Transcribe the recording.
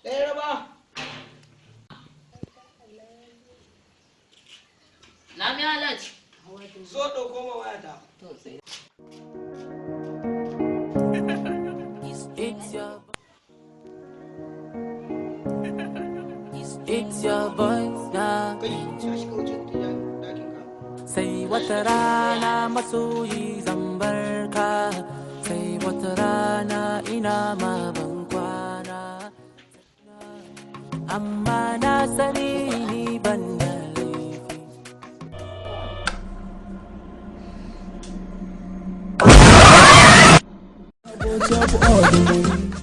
Ɗaya ba. Lami Alaj. So ɗauko ma wayata. It's your voice now. Kai, shashi ka wuce dakin ka. Sai wata rana masoyi zan barka. Sai wata rana ina ma ban kwana. Amma na sani ni ban da laifi.